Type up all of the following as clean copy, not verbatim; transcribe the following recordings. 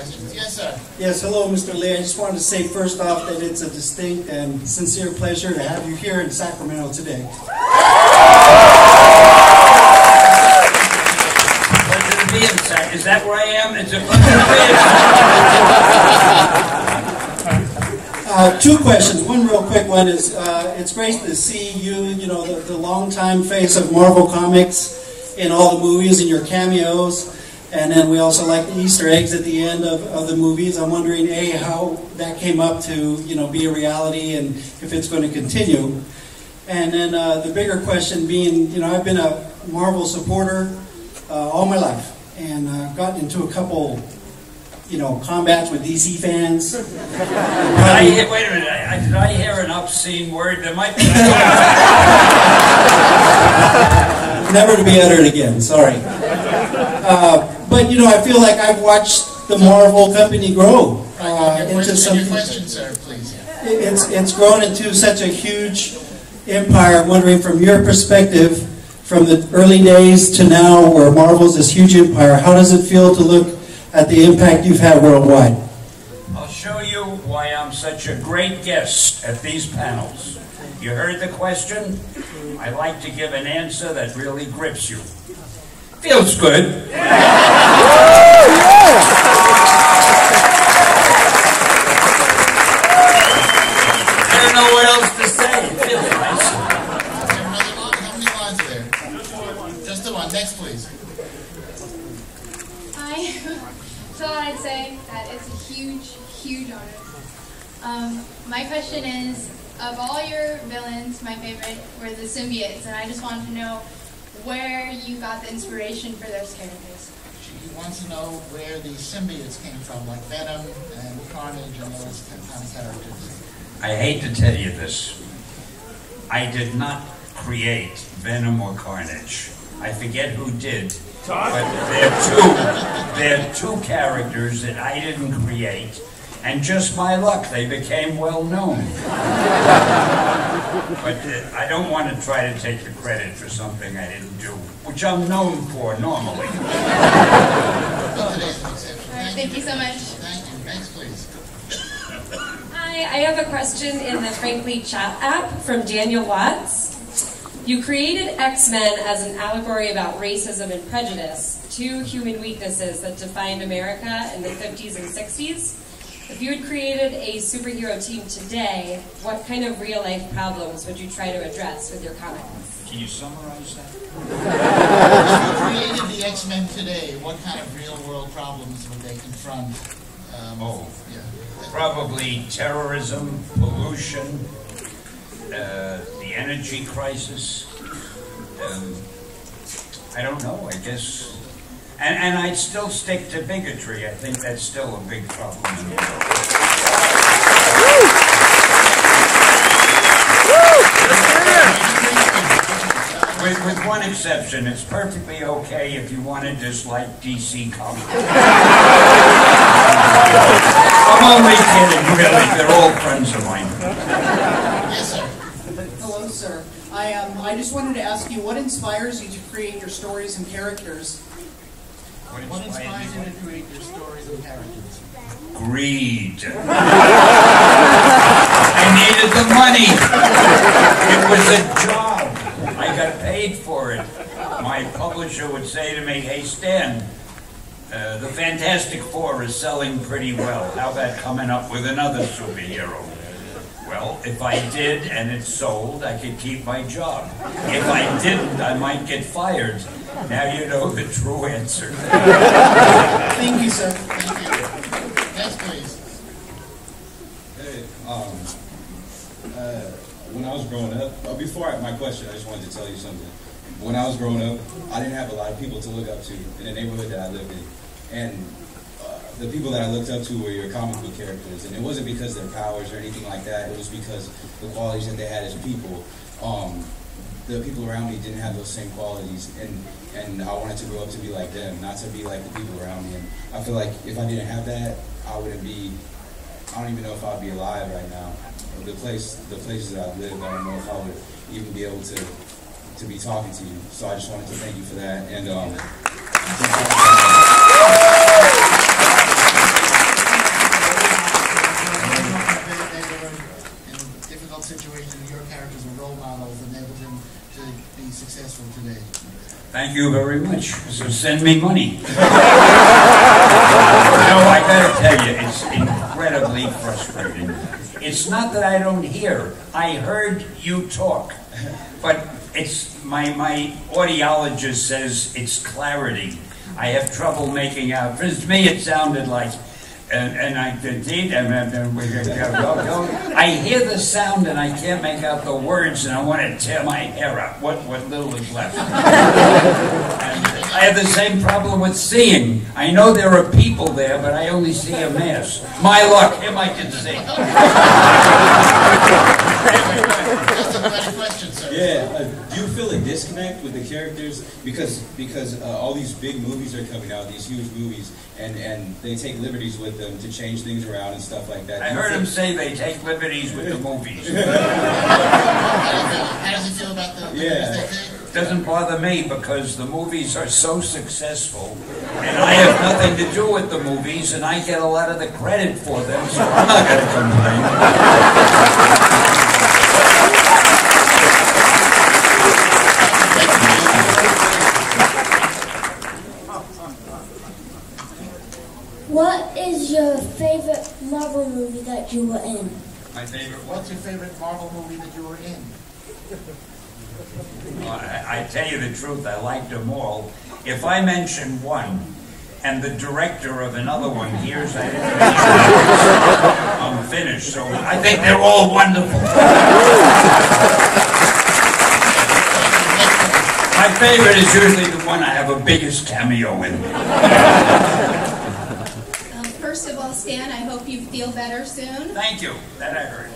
questions. Yes, sir. Yes, hello, Mr. Lee. I just wanted to say first off that it's a distinct and sincere pleasure to have you here in Sacramento today. Pleasure to be in Sac. Is that where I am? It's a pleasure to be in Sac. Two questions. One real quick one is, it's great to see you, the longtime face of Marvel Comics in all the movies and your cameos. And then we also like the Easter eggs at the end of the movies. I'm wondering, A, how that came up to, be a reality and if it's going to continue. And then the bigger question being, I've been a Marvel supporter all my life. And I've gotten into a couple, combats with DC fans. Wait a minute, did I hear an obscene word? There might be... Never to be uttered again, sorry. But, I feel like I've watched the Marvel company grow into something. Your question, sir, please. It's grown into such a huge empire. I'm wondering, from your perspective, from the early days to now, where Marvel's this huge empire, how does it feel to look at the impact you've had worldwide? I'll show you why I'm such a great guest at these panels. You heard the question? I like to give an answer that really grips you. Feels good. I don't know what else to say. It feels nice. How many lines are there? Just the one. Next, please. Hi. So I'd say that it's a huge, huge honor. My question is, of all your villains, my favorite were the symbiotes, and I just wanted to know where you got the inspiration for those characters. She wants to know where the symbiotes came from, like Venom and Carnage and those kind of characters. I hate to tell you this. I did not create Venom or Carnage. I forget who did. But they're two characters that I didn't create. And just my luck, they became well known. But I don't want to try to take the credit for something I didn't do, which I'm known for normally. All right, thank you so much. Thank you. Next, please. Hi, I have a question in the Frankly chat app from Daniel Watts. You created X-Men as an allegory about racism and prejudice, two human weaknesses that defined America in the 50s and 60s. If you had created a superhero team today, what kind of real-life problems would you try to address with your comics? Can you summarize that? If you created the X-Men today, what kind of real-world problems would they confront? Probably terrorism, pollution, the energy crisis. I don't know, I guess. And I'd still stick to bigotry. I think that's still a big problem in the world. With one exception, it's perfectly okay if you want to dislike DC Comics. I'm only kidding, really. They're all friends of mine. Yes, sir. Hello, sir. I just wanted to ask you, what inspires you to create your stories and characters? What inspires you to create your stories and characters? Greed. I needed the money. It was a job. I got paid for it. My publisher would say to me, "Hey, Stan, the Fantastic Four is selling pretty well. How about coming up with another superhero?" Well, if I did and it sold, I could keep my job. If I didn't, I might get fired. Now you know the true answer. Thank you, sir. Thank you. Next, please. Hey, when I was growing up, my question, I just wanted to tell you something. When I was growing up, I didn't have a lot of people to look up to in the neighborhood that I lived in. And the people that I looked up to were your comic book characters. And it wasn't because of their powers or anything like that. It was because the qualities that they had as people. The people around me didn't have those same qualities, and I wanted to grow up to be like them, not to be like the people around me. And I feel like if I didn't have that, I don't even know if I'd be alive right now. The places that I've lived, I don't know if I would even be able to be talking to you. So I just wanted to thank you for that. And Thank you very much. So send me money. No, I gotta tell you, it's incredibly frustrating. It's not that I don't hear. I heard you talk, but it's my audiologist says it's clarity. I have trouble making out. For me, it sounded like, I hear the sound and I can't make out the words, and I want to tear my hair out. What little is left. And I have the same problem with seeing. I know there are people there, but I only see a mass. My luck, him I can see. That's a great question, sir. Yeah, do you feel a disconnect with the characters? Because all these big movies are coming out, these huge movies, and they take liberties with them to change things around and stuff like that. I heard him say they take liberties with the movies. How does he feel about the movies they take? Doesn't bother me because the movies are so successful, and I have nothing to do with the movies, and I get a lot of the credit for them, so I'm not going to complain. What is your favorite Marvel movie that you were in? My favorite one? What's your favorite Marvel movie that you were in? Well, I tell you the truth, I liked them all. If I mention one, and the director of another one hears that information, I'm finished. So I think they're all wonderful. My favorite is usually the one I have a biggest cameo in. First of all, Stan, I hope you feel better soon. Thank you. That I heard.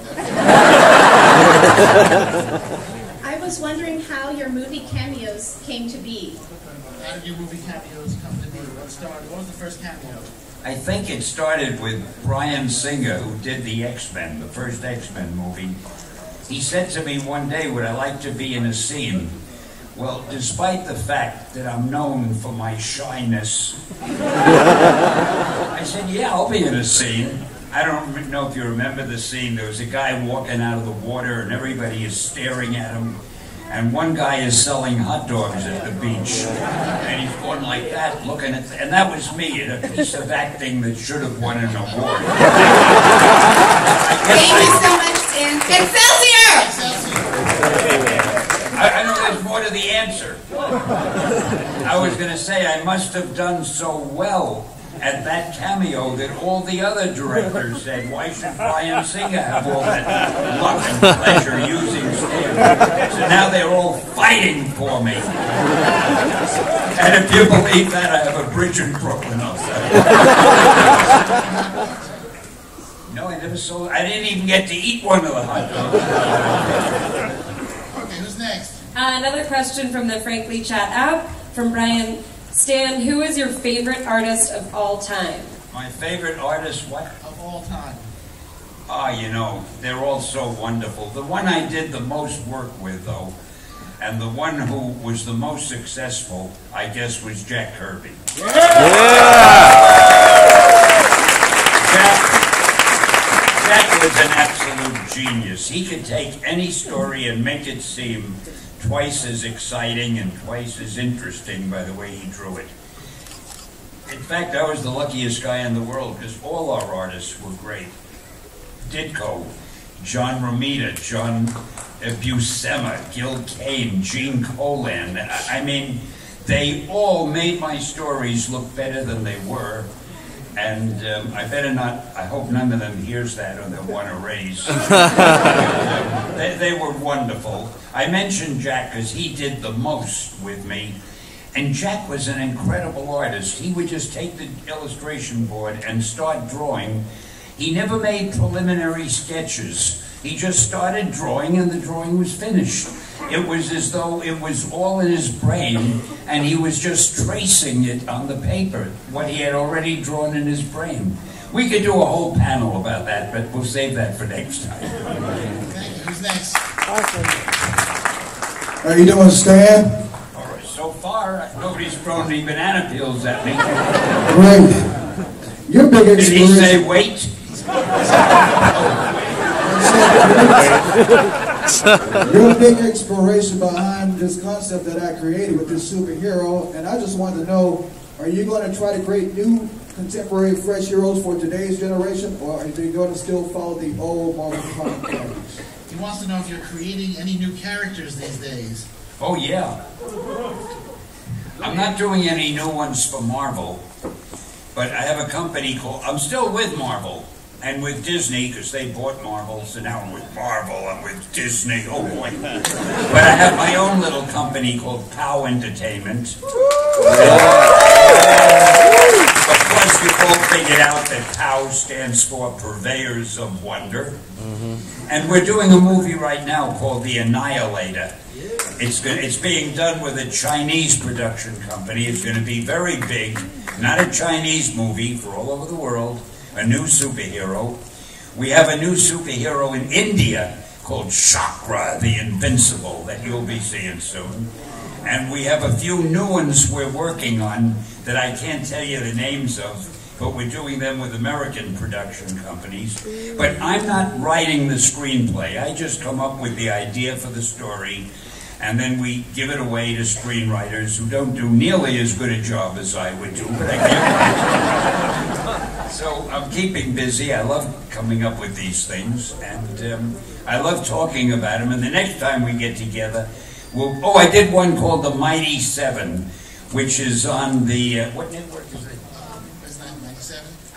I was wondering how your movie cameos came to be. How did your movie cameos come to be? What was the first cameo? I think it started with Bryan Singer, who did the X-Men, the first X-Men movie. He said to me one day, would I like to be in a scene? Well, despite the fact that I'm known for my shyness, I said, yeah, I'll be in a scene. I don't know if you remember the scene. There was a guy walking out of the water and everybody is staring at him. And one guy is selling hot dogs at the beach. And he's going like that, looking at, and that was me in a piece of acting that should have won an award. Thank you so much, Stan. Excelsior! I know there's more to the answer. I was going to say I must have done so well at that cameo that all the other directors said, why should Bryan Singer have all that luck and pleasure using Stan? So now they're all fighting for me. And if you believe that, I have a bridge in Brooklyn outside. No, I never saw, I didn't even get to eat one of the hot dogs. Okay, who's next? Another question from the Frankly Chat app from Brian. Stan, who is your favorite artist of all time? My favorite artist, what? Of all time. You know, they're all so wonderful. The one I did the most work with, though, and the one who was the most successful, I guess, was Jack Kirby. Jack was an absolute genius. He could take any story and make it seem twice as exciting and twice as interesting by the way he drew it. In fact, I was the luckiest guy in the world because all our artists were great. Ditko, John Romita, John Buscema, Gil Kane, Gene Colan. I mean, they all made my stories look better than they were. And I better not, I hope none of them hears that or they'll want to raise. They were wonderful. I mentioned Jack because he did the most with me. And Jack was an incredible artist. He would just take the illustration board and start drawing. He never made preliminary sketches. He just started drawing and the drawing was finished. It was as though it was all in his brain and he was just tracing it on the paper, what he had already drawn in his brain. We could do a whole panel about that, but we'll save that for next time. Okay, who's next? How you doing, Stan? All right, so far, nobody's thrown any banana peels at me. Great. Your big Did he say inspiration. wait? You're a big inspiration behind this concept that I created with this superhero, and I just wanted to know, are you going to try to create new, contemporary, fresh heroes for today's generation, or are you going to still follow the old Marvel comic characters? He wants to know if you're creating any new characters these days. Oh, yeah. I'm not doing any new ones for Marvel, but I have a company called, I'm still with Marvel and with Disney because they bought Marvel, so now I'm with Marvel, I'm with Disney, oh boy. But I have my own little company called POW Entertainment. Of course, you've all figured out that POW stands for Purveyors of Wonder. And we're doing a movie right now called The Annihilator. It's being done with a Chinese production company. It's going to be very big. Not a Chinese movie for all over the world. A new superhero. We have a new superhero in India called Chakra the Invincible that you'll be seeing soon. And we have a few new ones we're working on that I can't tell you the names of, but we're doing them with American production companies. But I'm not writing the screenplay. I just come up with the idea for the story, and then we give it away to screenwriters who don't do nearly as good a job as I would do, but I can't. So I'm keeping busy. I love coming up with these things, and I love talking about them. And the next time we get together, I did one called The Mighty Seven, which is on the, what network is it?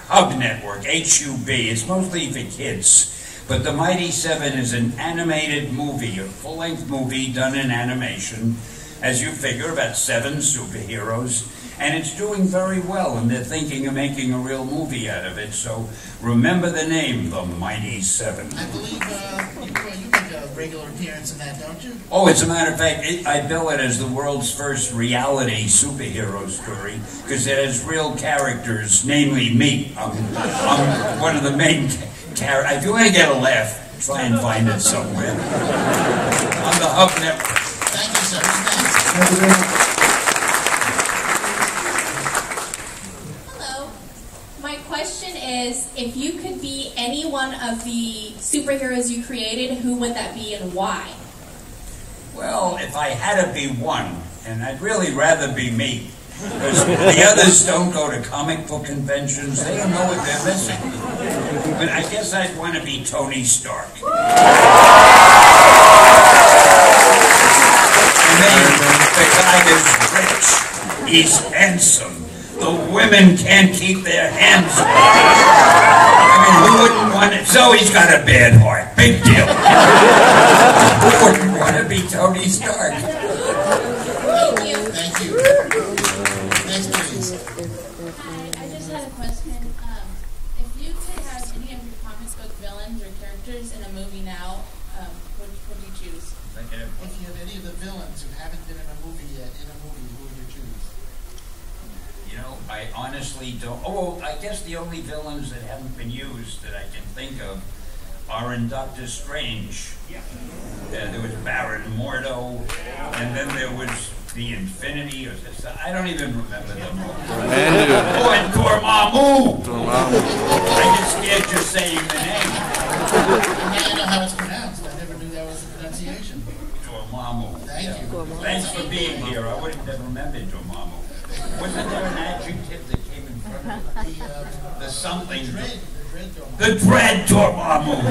Hub Network, HUB. It's mostly for kids. But The Mighty Seven is an animated movie, a full-length movie done in animation. As you figure, about 7 superheroes. And it's doing very well, and they're thinking of making a real movie out of it. So remember the name, The Mighty Seven. I believe you make a regular appearance in that, don't you? Oh, as a matter of fact, I bill it as the world's first reality superhero story because it has real characters, namely me. I'm one of the main characters. If you want to get a laugh, try and find it somewhere. On the Hub Network. Thank you, sir. Thanks. Thank you very much. My question is, if you could be any one of the superheroes you created, who would that be and why? Well, if I had to be one, and I'd really rather be me, because the others don't go to comic book conventions, they don't know what they're missing. But I guess I'd want to be Tony Stark. I mean, the guy is rich, he's handsome. The women can't keep their hands off. I mean, who wouldn't want it? Zoe's got a bad heart. Big deal. Who wouldn't want to be Tony Stark? Thank you. Thank you. Next, please. Hi, I just had a question. If you could have any of your comic book villains or characters in a movie now, which would you choose? If you have any of the villains who haven't been in a movie yet, who would you choose? You know, I honestly don't. Oh, I guess the only villains that haven't been used that I can think of are in Doctor Strange. There was Baron Mordo, and then there was the Infinity, or I don't even remember them all. Oh, and Dormammu! I get scared just saying the name. Now you know how it's pronounced. I never knew that was the pronunciation. Dormammu. Thank you. Thanks for being here. I would have never remembered Dormammu. Wasn't there an adjective that came in front of it? The something. The dread Dormammu. I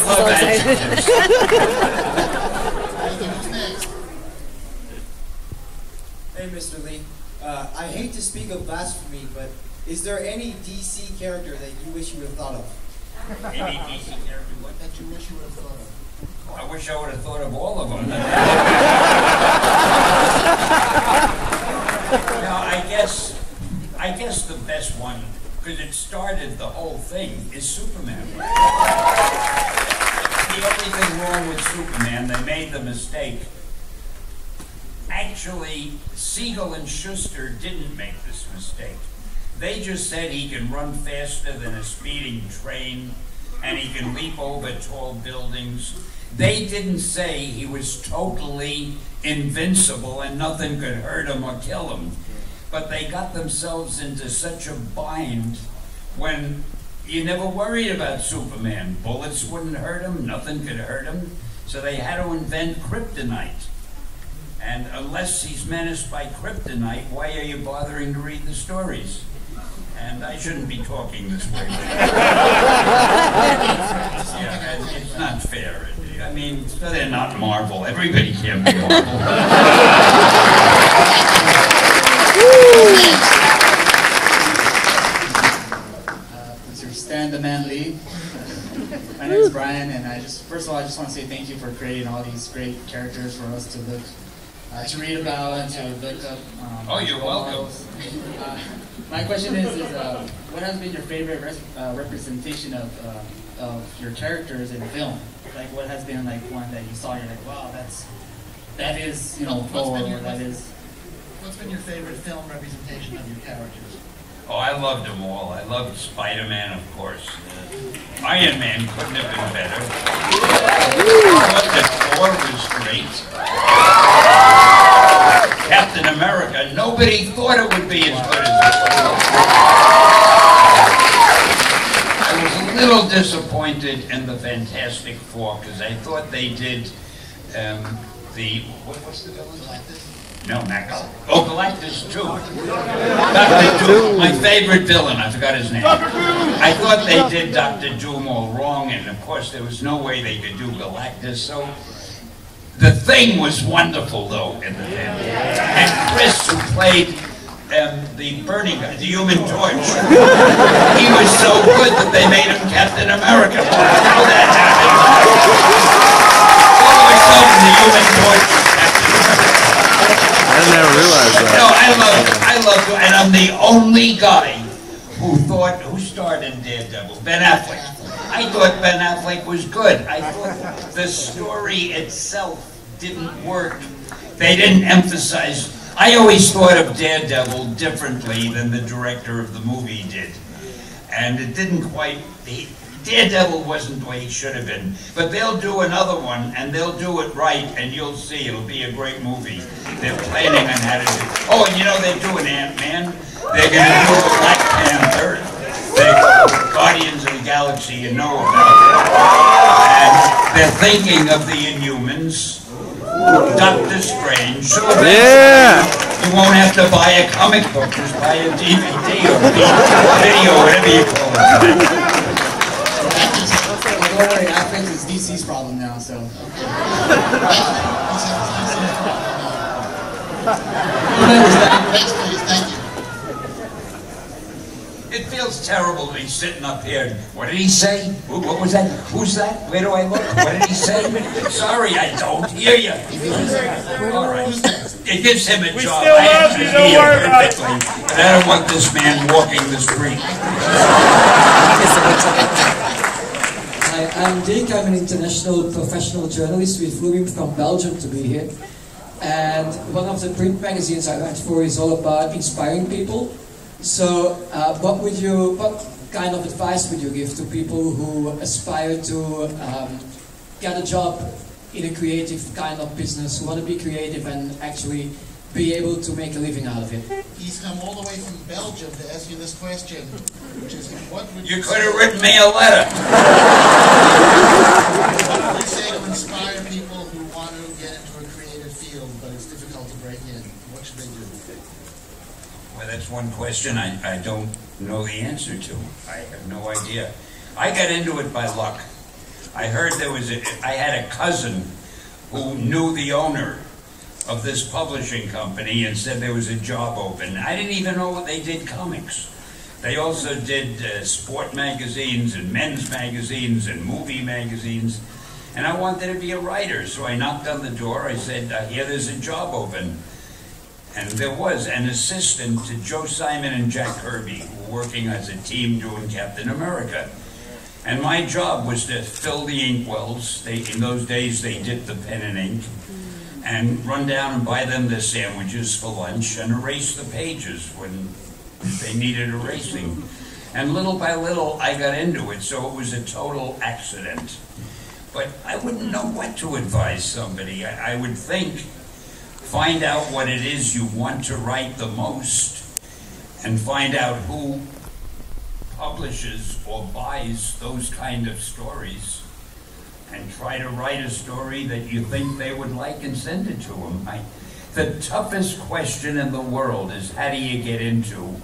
love adjectives. Hey, Mr. Lee. I hate to speak of blasphemy, but is there any DC character that you wish you would have thought of? Any DC character what? That you wish you would have thought of. I wish I would have thought of all of them. Now, I guess the best one, because it started the whole thing, is Superman. The only thing wrong with Superman, they made the mistake. Actually, Siegel and Schuster didn't make this mistake. They just said he can run faster than a speeding train, and he can leap over tall buildings. They didn't say he was totally invincible and nothing could hurt him or kill him. But they got themselves into such a bind when you never worried about Superman. Bullets wouldn't hurt him, nothing could hurt him. So they had to invent kryptonite. And unless he's menaced by kryptonite, why are you bothering to read the stories? And I shouldn't be talking this way. Yeah, it's not fair. I mean, they're not Marvel. Everybody can be Marvel. Mr. Stan the Man Lee. My name is Brian, and first of all, I just want to say thank you for creating all these great characters for us to look, to read about and to look up. Oh, you're welcome. My question is what has been your favorite representation of your characters in film? Like, what has been like one that you saw? You're like, wow, that is What's been your favorite film representation of your characters? Oh, I loved them all. I loved Spider-Man, of course. Iron Man couldn't have been better. I thought that Thor was great. Captain America, nobody thought it would be as good as it was. I was a little disappointed in the Fantastic Four because I thought they did what's the villain? No, not Galactus. Oh, Galactus too. Dr. Doom, my favorite villain. I forgot his name. I thought they did Dr. Doom all wrong, and of course there was no way they could do Galactus. So the Thing was wonderful, though, in the film. And Chris, who played the burning guy, the Human Torch, he was so good that they made him Captain America. How that happened? All of a sudden, the Human Torch was Captain America. I never realized that. No, I love, and I'm the only guy who started Daredevil, Ben Affleck. I thought Ben Affleck was good. I thought the story itself didn't work. They didn't emphasize. I always thought of Daredevil differently than the director of the movie did. And it didn't quite, Daredevil wasn't the way he should have been. But they'll do another one, and they'll do it right, and you'll see it'll be a great movie. They're planning on how to do it. Oh, and you know they're doing Ant-Man. They're going to do a Black Panther. They're Guardians of the Galaxy, you know about it. And they're thinking of the Inhumans. Doctor Strange. So you won't have to buy a comic book, just buy a DVD or video, whatever you call it. Don't worry, Affleck is DC's problem now, so. Next, please. Thank you. It feels terrible to be sitting up here. What did he say? What was that? Who's that? Where do I look? What did he say? Sorry, I don't hear you. All right. It gives him a job. I have to hear perfectly, but I don't want this man walking the street. Hi, I'm Jake. I'm an international professional journalist. We flew in from Belgium to be here. And one of the print magazines I write for is all about inspiring people. So, what kind of advice would you give to people who aspire to get a job in a creative kind of business, who want to be creative and actually be able to make a living out of it? He's come all the way from Belgium to ask you this question, which is, what would you could have written me a letter. What would you say to inspire people who want to get into a creative field, but it's difficult to break in? What should they do? Well, that's one question I don't know the answer to. I have no idea. I got into it by luck. I heard I had a cousin who knew the owner of this publishing company and said there was a job open. I didn't even know they did comics. They also did sport magazines and men's magazines and movie magazines. And I wanted to be a writer, so I knocked on the door. I said, I hear there's a job open. And there was an assistant to Joe Simon and Jack Kirby, who were working as a team doing Captain America. And my job was to fill the inkwells. In those days, they dipped the pen in ink. And run down and buy them their sandwiches for lunch and erase the pages when they needed erasing. And little by little, I got into it, so it was a total accident. But I wouldn't know what to advise somebody. I would think, find out what it is you want to write the most, and find out who publishes publishes or buys those kind of stories and try to write a story that you think they would like and send it to them. The toughest question in the world is, how do you get into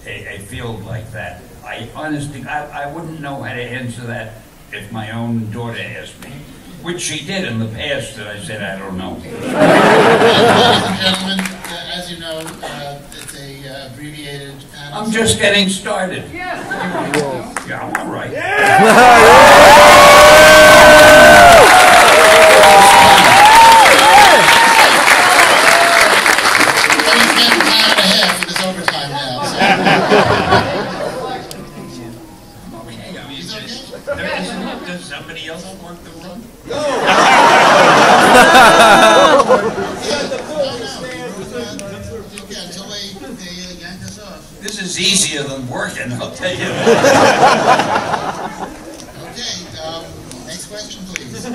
a field like that? I honestly, I wouldn't know how to answer that if my own daughter asked me, which she did in the past, and I said, I don't know. Ladies and gentlemen, as you know, it's a abbreviated panel. I'm just getting started. Yeah, I'm all right. Does somebody else want the room? No! This is easier than working, I'll tell you. Okay, next question, please.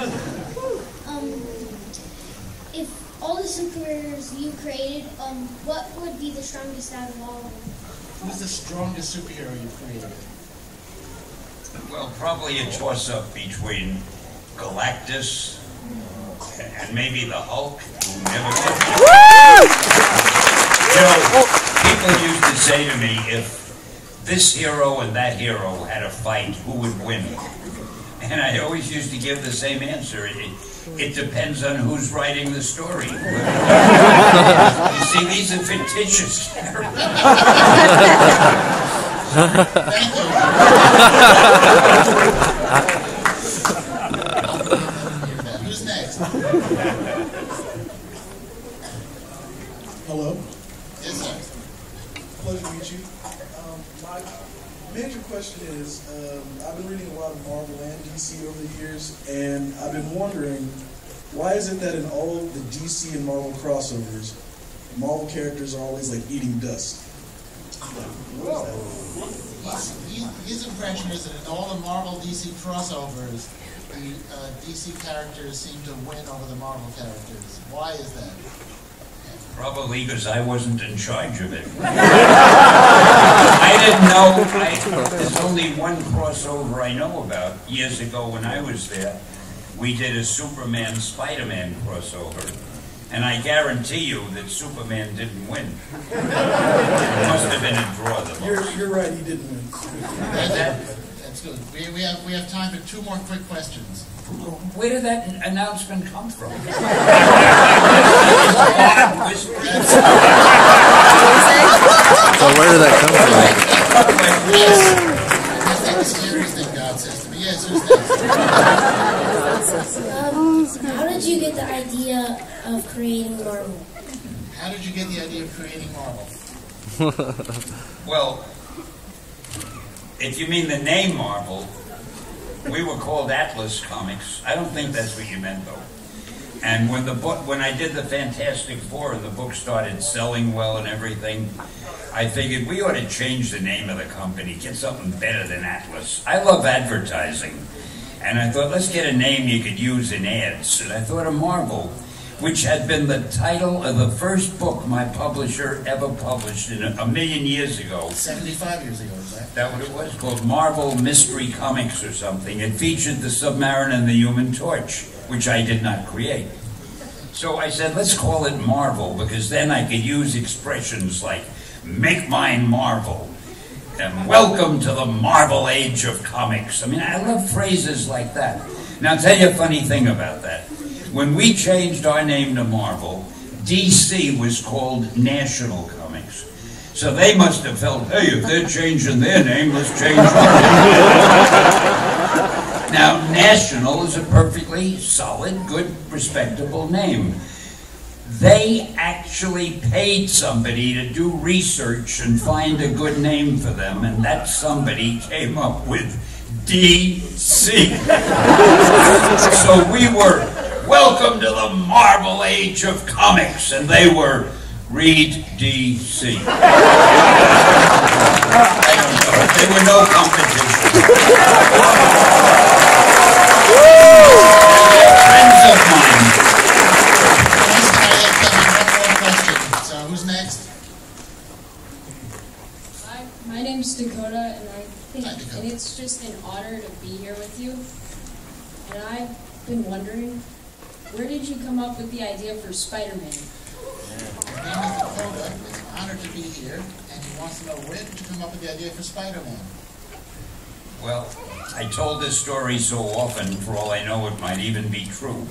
If all the superheroes you created, what would be the strongest out of all of them? Who's the strongest superhero you've created? Well, probably a toss-up between Galactus and maybe the Hulk, who never people used to say to me, if this hero and that hero had a fight, who would win? And I always used to give the same answer. It depends on who's writing the story. You see, these are fictitious characters. Thank you. Who's next? Hello. Yes, sir. Pleasure to meet you. My major question is, I've been reading a lot of Marvel and DC over the years, and I've been wondering, why is it that in all of the DC and Marvel crossovers, Marvel characters are always like eating dust? His impression is that in all the Marvel DC crossovers, the DC characters seem to win over the Marvel characters. Why is that? Probably because I wasn't in charge of it. I didn't know. There's only one crossover I know about. Years ago when I was there, we did a Superman-Spider-Man crossover. And I guarantee you that Superman didn't win. It must have been a draw. You're right, he didn't win. That's good. We have time for two more quick questions. Where did that announcement come from? So where did that come from? That's like the scary thing God says to me. Yes, who's next? How did you get the idea of creating Marvel? How did you get the idea of creating Marvel? Well, if you mean the name Marvel, we were called Atlas Comics. I don't think that's what you meant, though. And when I did the Fantastic Four and the book started selling well and everything, I figured we ought to change the name of the company, get something better than Atlas. I love advertising. And I thought, let's get a name you could use in ads. And I thought of Marvel, which had been the title of the first book my publisher ever published a million years ago. 75 years ago, is that? That what it was? Called Marvel Mystery Comics or something. It featured the Submariner and the Human Torch, which I did not create. So I said, let's call it Marvel, because then I could use expressions like, make mine Marvel, and welcome to the Marvel Age of Comics. I mean, I love phrases like that. Now, I'll tell you a funny thing about that. When we changed our name to Marvel, DC was called National Comics. So they must have felt, hey, if they're changing their name, let's change our name. Now, National is a perfectly solid, good, respectable name. They actually paid somebody to do research and find a good name for them, and that somebody came up with DC. So we were, welcome to the Marvel Age of Comics, and they were, read DC. I don't know. There were no competition. Friends of mine. So who's next? Hi, my name's Dakota, and it's just an honor to be here with you. And I've been wondering, where did you come up with the idea for Spider-Man? My name is Dakota. It's an honor to be here, and he wants to know, where did you come up with the idea for Spider-Man? Well, I told this story so often, for all I know, it might even be true.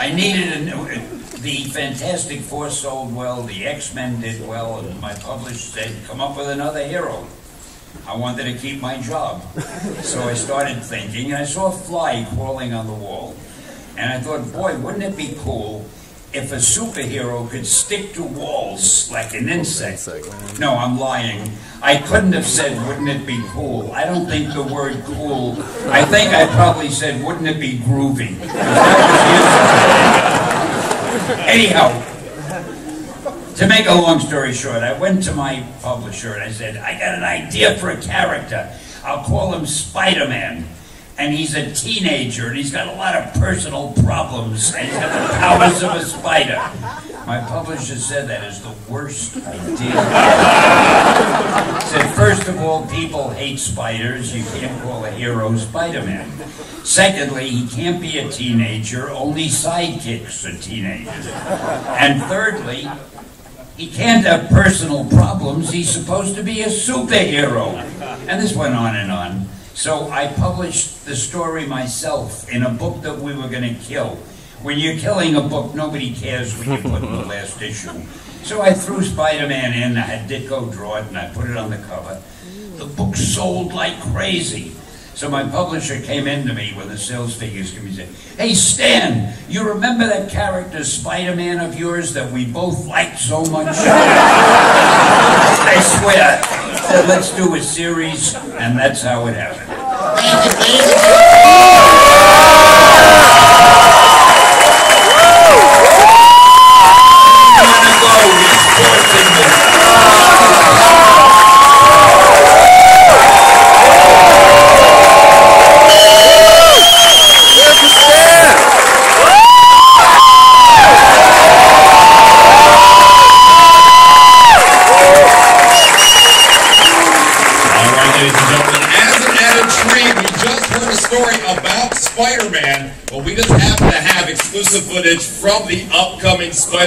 I needed the Fantastic Four sold well, the X-Men did well, and my publisher said, come up with another hero. I wanted to keep my job. So I started thinking, and I saw a fly crawling on the wall. And I thought, boy, wouldn't it be cool if a superhero could stick to walls like an insect? No, I'm lying. I couldn't have said, wouldn't it be cool? I don't think the word cool, I think I probably said, wouldn't it be groovy? Anyhow, to make a long story short, I went to my publisher and I said, I got an idea for a character. I'll call him Spider-Man. And he's a teenager, and he's got a lot of personal problems, and he's got the powers of a spider. My publisher said that is the worst idea. Said, first of all, people hate spiders. You can't call a hero Spider-Man. Secondly, he can't be a teenager. Only sidekicks are teenagers. And thirdly, he can't have personal problems. He's supposed to be a superhero. And this went on and on. So I published the story myself in a book that we were going to kill. When you're killing a book, nobody cares when you put in the last issue. So I threw Spider-Man in, I had Ditko draw it, and I put it on the cover. The book sold like crazy. So my publisher came in to me when the sales figures came and said, hey Stan, you remember that character Spider-Man of yours that we both liked so much? I swear. Said, let's do a series, and that's how it happened. Spider-Man, but we just happen to have exclusive footage from the upcoming Spider-Man.